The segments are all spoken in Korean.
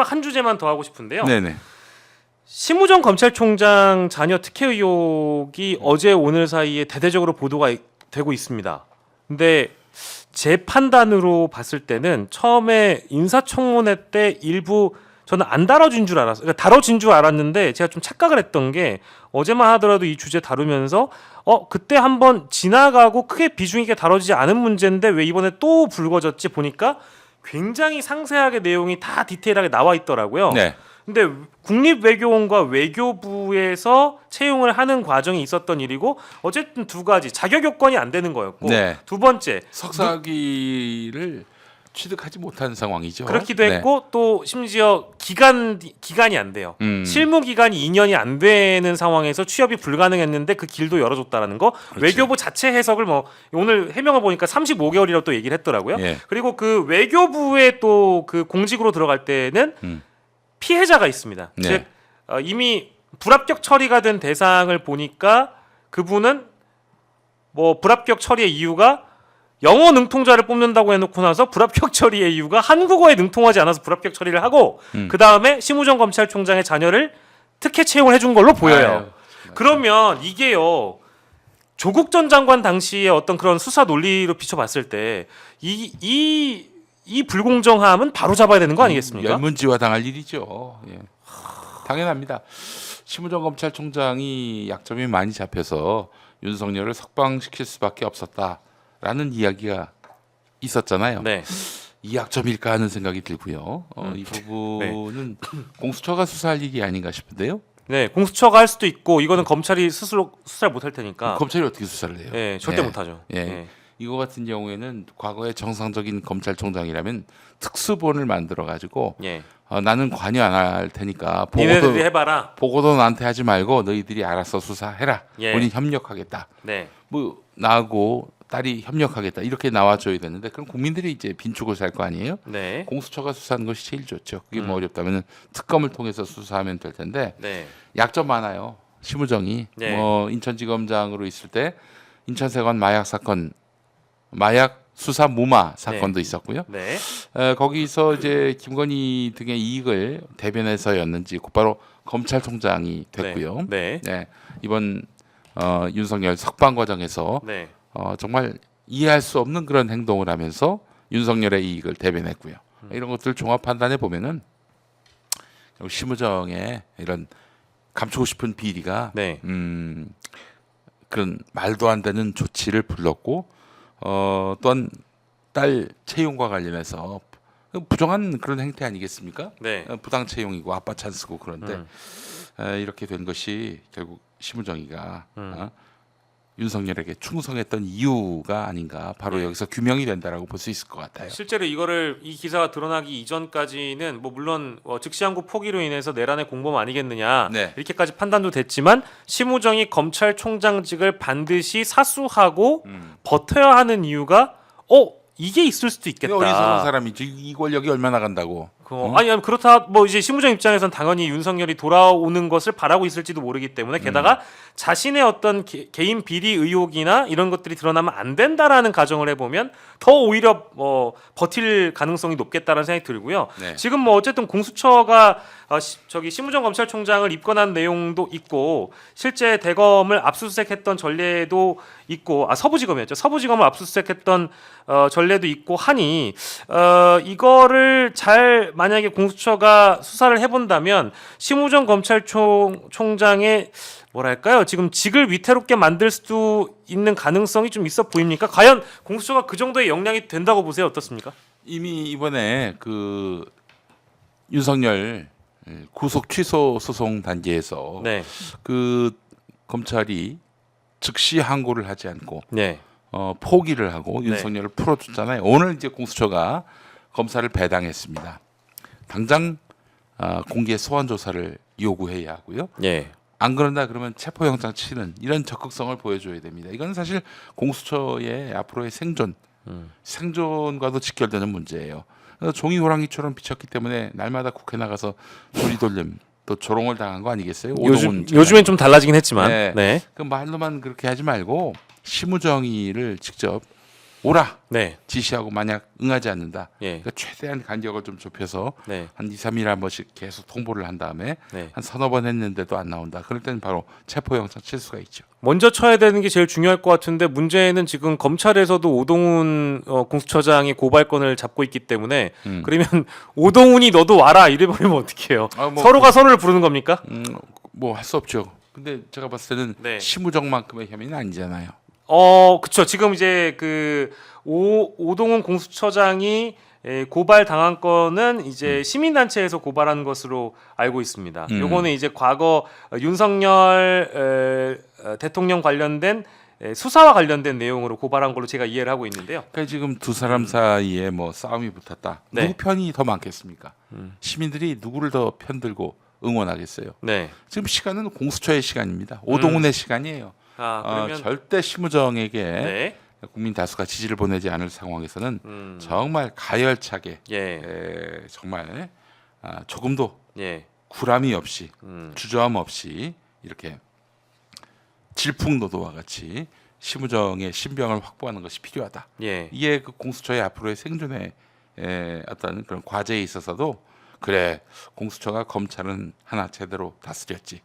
한 주제만 더 하고 싶은데요. 네네. 심우정 검찰총장 자녀 특혜 의혹이 어제 오늘 사이에 대대적으로 보도가 되고 있습니다. 근데 제 판단으로 봤을 때는 처음에 인사청문회 때 일부 저는 안 다뤄진 줄 알았어요. 그러니까 다뤄진 줄 알았는데 제가 좀 착각을 했던 게 어제만 하더라도 이 주제 다루면서 그때 한번 지나가고 크게 비중 있게 다뤄지지 않은 문제인데 왜 이번에 또 불거졌지 보니까 굉장히 상세하게 내용이 다 디테일하게 나와 있더라고요. 네. 근데 국립외교원과 외교부에서 채용을 하는 과정이 있었던 일이고 어쨌든 두 가지 자격 요건이 안 되는 거였고 네. 두 번째 석사기를 취득하지 못한 상황이죠. 그렇기도 했고 또 심지어 기간이 안 돼요. 실무 기간이 2년이 안 되는 상황에서 취업이 불가능했는데 그 길도 열어줬다라는 거. 그렇지. 외교부 자체 해석을 뭐 오늘 해명을 보니까 35개월이라고 또 얘기를 했더라고요. 예. 그리고 그 외교부에 또 그 공직으로 들어갈 때는 피해자가 있습니다. 네. 즉 이미 불합격 처리가 된 대상을 보니까 그분은 뭐 불합격 처리의 이유가 영어 능통자를 뽑는다고 해놓고 나서 불합격 처리의 이유가 한국어에 능통하지 않아서 불합격 처리를 하고 그 다음에 심우정 검찰총장의 자녀를 특혜 채용을 해준 걸로 보여요. 그러면 이게요 조국 전 장관 당시에 어떤 그런 수사 논리로 비춰봤을 때 이 불공정함은 바로 잡아야 되는 거 아니겠습니까? 열문지화 당할 일이죠. 예. 당연합니다. 심우정 검찰총장이 약점이 많이 잡혀서 윤석열을 석방시킬 수밖에 없었다라는 이야기가 있었잖아요. 네. 이 약점일까 하는 생각이 들고요. 이 부분은 공수처가 수사할 일이 아닌가 싶은데요. 네, 공수처가 할 수도 있고 이거는 검찰이 스스로 수사를 못할 테니까. 검찰이 어떻게 수사를 해요? 네, 절대 예. 못하죠. 예. 네. 이거 같은 경우에는 과거의 정상적인 검찰총장이라면 특수본을 만들어 가지고 예. 나는 관여 안 할 테니까 니네들이 해봐라. 보고도 나한테 하지 말고 너희들이 알아서 수사해라. 예. 우린 협력하겠다. 네. 뭐 나하고 딸이 협력하겠다. 이렇게 나와줘야 되는데 그럼 국민들이 이제 빈축을 살 거 아니에요? 네. 공수처가 수사하는 것이 제일 좋죠. 그게 뭐 어렵다면 특검을 통해서 수사하면 될 텐데 네. 약점 많아요. 심우정이 네. 뭐 인천지검장으로 있을 때 인천세관 마약 사건, 마약 수사 무마 사건도 있었고요. 네. 거기서 이제 김건희 등의 이익을 대변해서였는지 곧바로 검찰총장이 됐고요. 네. 네. 이번 윤석열 석방 과정에서 네. 정말 이해할 수 없는 그런 행동을 하면서 윤석열의 이익을 대변했고요. 이런 것들 종합 판단해 보면은 심우정의 이런 감추고 싶은 비리가 네. 그런 말도 안 되는 조치를 불렀고 또한 딸 채용과 관련해서 부정한 그런 행태 아니겠습니까? 네. 부당 채용이고 아빠 찬스고 그런데 이렇게 된 것이 결국 심우정이가 윤석열에게 충성했던 이유가 아닌가 바로 여기서 규명이 된다라고 볼 수 있을 것 같아요. 실제로 이 기사가 드러나기 이전까지는 뭐 물론 즉시항고 포기로 인해서 내란의 공범 아니겠느냐 네. 이렇게까지 판단도 됐지만 심우정이 검찰총장직을 반드시 사수하고 버텨야 하는 이유가 이게 있을 수도 있겠다. 어리석은 사람이지 이 권력이 얼마나 간다고. 아니 그렇다 뭐 이제 심우정 입장에선 당연히 윤석열이 돌아오는 것을 바라고 있을지도 모르기 때문에 게다가 자신의 어떤 개인 비리 의혹이나 이런 것들이 드러나면 안 된다라는 가정을 해보면 더 오히려 버틸 가능성이 높겠다라는 생각이 들고요. 네. 지금 뭐 어쨌든 공수처가 심우정 검찰총장을 입건한 내용도 있고 실제 대검을 압수수색했던 전례도 있고 서부지검이었죠. 서부지검을 압수수색했던 전례도 있고 하니 이거를 잘 만약에 공수처가 수사를 해본다면 심우정 검찰총장의 뭐랄까요? 지금 직을 위태롭게 만들 수도 있는 가능성이 좀 있어 보입니까? 과연 공수처가 그 정도의 역량이 된다고 보세요? 어떻습니까? 이미 이번에 그 윤석열 구속 취소 소송 단계에서 네. 그 검찰이 즉시 항고를 하지 않고 네. 포기를 하고 윤석열을 풀어줬잖아요. 오늘 이제 공수처가 검사를 배당했습니다. 당장 공개 소환 조사를 요구해야 하고요. 예. 안 그런다 그러면 체포영장 치는 이런 적극성을 보여줘야 됩니다. 이건 사실 공수처의 앞으로의 생존과도 직결되는 문제예요. 종이 호랑이처럼 비쳤기 때문에 날마다 국회 나가서 소리돌림 또 조롱을 당한 거 아니겠어요? 요즘엔 좀 달라지긴 했지만. 네. 네. 그 말로만 그렇게 하지 말고 심우정이를 직접 오라 네. 지시하고 만약 응하지 않는다. 예. 그러니까 최대한 간격을 좀 좁혀서 네. 한 2, 3일에 한 번씩 계속 통보를 한 다음에 네. 한 서너 번 했는데도 안 나온다. 그럴 때는 바로 체포영장 칠 수가 있죠. 먼저 쳐야 되는 게 제일 중요할 것 같은데 문제는 지금 검찰에서도 오동훈 공수처장이 고발건을 잡고 있기 때문에 그러면 오동훈이 너도 와라 이래버리면 어떡해요? 서로가 서로를 부르는 겁니까? 뭐 할 수 없죠. 근데 제가 봤을 때는 네. 심우정만큼의 혐의는 아니잖아요. 그쵸. 지금 이제 오동훈 공수처장이 고발 당한 건은 이제 시민단체에서 고발한 것으로 알고 있습니다. 요거는 이제 과거 윤석열 대통령 관련된 수사와 관련된 내용으로 고발한 걸로 제가 이해를 하고 있는데요. 그러니까 지금 두 사람 사이에 뭐 싸움이 붙었다. 네. 누구 편이 더 많겠습니까? 시민들이 누구를 더 편들고 응원하겠어요. 네. 지금 시간은 공수처의 시간입니다. 오동훈의 시간이에요. 그러면 절대 심우정에게 네. 국민 다수가 지지를 보내지 않을 상황에서는 정말 가열차게 예. 정말 조금도 예. 구람이 없이 주저함 없이 이렇게 질풍노도와 같이 심우정의 신병을 확보하는 것이 필요하다. 예. 이게 그 공수처의 앞으로의 생존의 어떤 그런 과제에 있어서도 그래 공수처가 검찰은 하나 제대로 다스렸지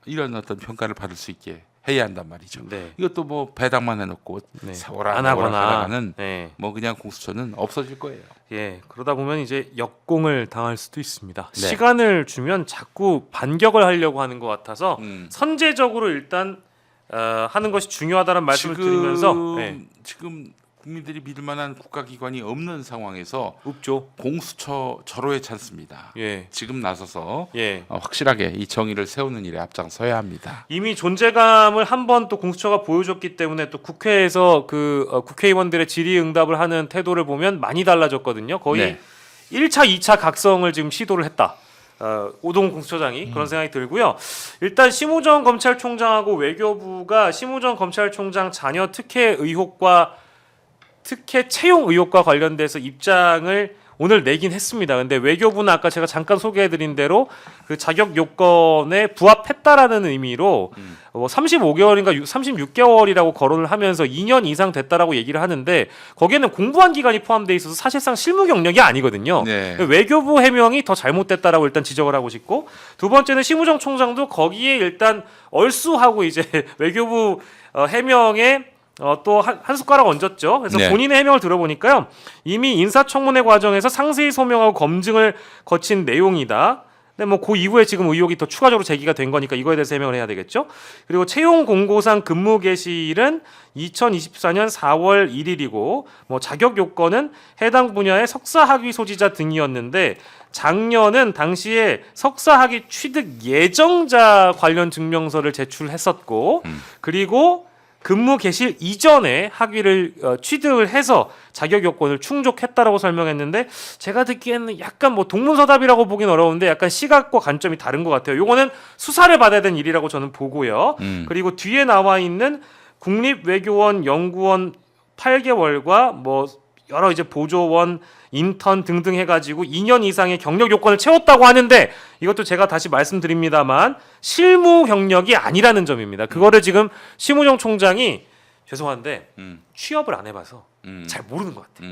이런 어떤 평가를 받을 수 있게 해야 한단 말이죠. 네. 이것도 뭐 배당만 해놓고 네. 세월아 안 세월아 하거나. 하다가는 네. 뭐 그냥 공수처는 없어질 거예요. 예, 그러다 보면 이제 역공을 당할 수도 있습니다. 네. 시간을 주면 자꾸 반격을 하려고 하는 것 같아서 선제적으로 일단 하는 것이 중요하다는 말씀을 드리면서 지금 국민들이 믿을 만한 국가기관이 없는 상황에서 없죠. 공수처 절호의 찬스입니다. 예, 지금 나서서 예. 확실하게 이 정의를 세우는 일에 앞장서야 합니다. 이미 존재감을 한 번 또 공수처가 보여줬기 때문에 또 국회에서 국회의원들의 질의응답을 하는 태도를 보면 많이 달라졌거든요. 거의 네. 1차, 2차 각성을 지금 시도를 했다. 오동훈 공수처장이 그런 생각이 들고요. 일단 심우정 검찰총장하고 외교부가 심우정 검찰총장 자녀 특혜 의혹과 특혜 채용 의혹과 관련돼서 입장을 오늘 내긴 했습니다. 근데 외교부는 아까 제가 잠깐 소개해드린 대로 그 자격 요건에 부합했다라는 의미로 35개월인가 36개월이라고 거론을 하면서 2년 이상 됐다라고 얘기를 하는데 거기에는 공부한 기간이 포함되어 있어서 사실상 실무 경력이 아니거든요. 네. 외교부 해명이 더 잘못됐다라고 일단 지적을 하고 싶고 두 번째는 심우정 총장도 거기에 일단 얼쑤하고 이제 외교부 해명에 또 한 숟가락 얹었죠. 그래서 네. 본인의 해명을 들어보니까요. 이미 인사청문회 과정에서 상세히 소명하고 검증을 거친 내용이다. 근데 뭐 그 이후에 지금 의혹이 더 추가적으로 제기가 된 거니까 이거에 대해서 해명을 해야 되겠죠. 그리고 채용 공고상 근무 개시일은 2024년 4월 1일이고 뭐 자격 요건은 해당 분야의 석사 학위 소지자 등이었는데 작년은 당시에 석사 학위 취득 예정자 관련 증명서를 제출했었고 그리고 근무 개시일 이전에 학위를 취득을 해서 자격 요건을 충족했다라고 설명했는데 제가 듣기에는 약간 뭐 동문서답이라고 보긴 어려운데 약간 시각과 관점이 다른 것 같아요. 요거는 수사를 받아야 되는 일이라고 저는 보고요. 그리고 뒤에 나와 있는 국립외교원 연구원 8개월과 뭐 여러 이제 보조원 인턴 등등 해가지고 2년 이상의 경력 요건을 채웠다고 하는데 이것도 제가 다시 말씀드립니다만 실무 경력이 아니라는 점입니다. 그거를 지금 심우정 총장이 죄송한데 취업을 안 해봐서 잘 모르는 것 같아요.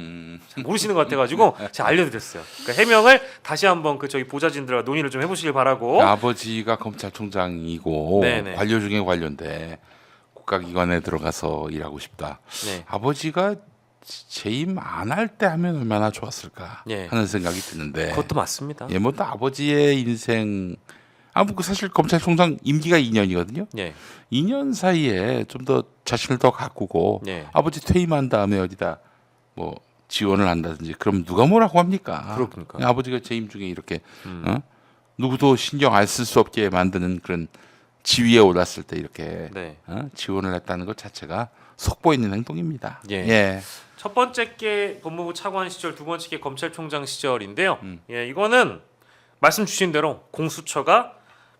잘 모르시는 것 같아가지고 제가 알려드렸어요. 그러니까 해명을 다시 한번 저기 보좌진들과 논의를 좀 해보시길 바라고. 아버지가 검찰총장이고 네네. 관료 중에 관료인데 국가기관에 들어가서 일하고 싶다. 네. 아버지가 재임 안 할 때 하면 얼마나 좋았을까 예. 하는 생각이 드는데 그것도 맞습니다. 예, 뭐또 아버지의 인생 뭐 사실 검찰총장 임기가 2년이거든요. 예. 2년 사이에 좀 더 자신을 더 가꾸고 예. 아버지 퇴임한 다음에 어디다 뭐 지원을 한다든지 그럼 누가 뭐라고 합니까? 그렇습니까? 아버지가 재임 중에 이렇게 누구도 신경 안 쓸 수 없게 만드는 그런 지위에 올랐을 때 이렇게 네. 지원을 했다는 것 자체가 속보 있는 행동입니다. 예. 예. 첫 번째 게 법무부 차관 시절, 두 번째 게 검찰총장 시절인데요. 예, 이거는 말씀 주신 대로 공수처가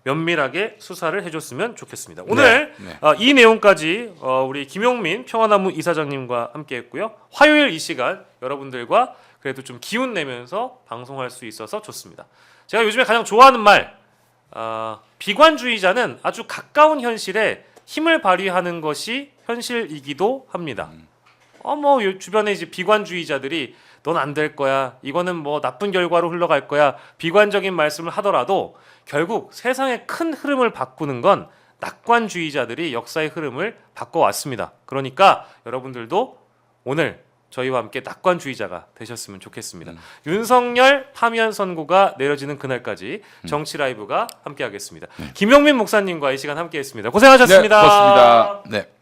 면밀하게 수사를 해줬으면 좋겠습니다. 오늘 네. 이 내용까지 우리 김용민 평화나무 이사장님과 함께했고요. 화요일 이 시간 여러분들과 그래도 좀 기운 내면서 방송할 수 있어서 좋습니다. 제가 요즘에 가장 좋아하는 말, 비관주의자는 아주 가까운 현실에 힘을 발휘하는 것이 현실이기도 합니다. 뭐 주변에 이제 비관주의자들이 넌 안 될 거야. 이거는 뭐 나쁜 결과로 흘러갈 거야. 비관적인 말씀을 하더라도 결국 세상의 큰 흐름을 바꾸는 건 낙관주의자들이 역사의 흐름을 바꿔왔습니다. 그러니까 여러분들도 오늘 저희와 함께 낙관주의자가 되셨으면 좋겠습니다. 윤석열 파면 선고가 내려지는 그날까지 정치 라이브가 함께하겠습니다. 김영민 목사님과 이 시간 함께했습니다. 고생하셨습니다. 네, 고맙습니다. 네.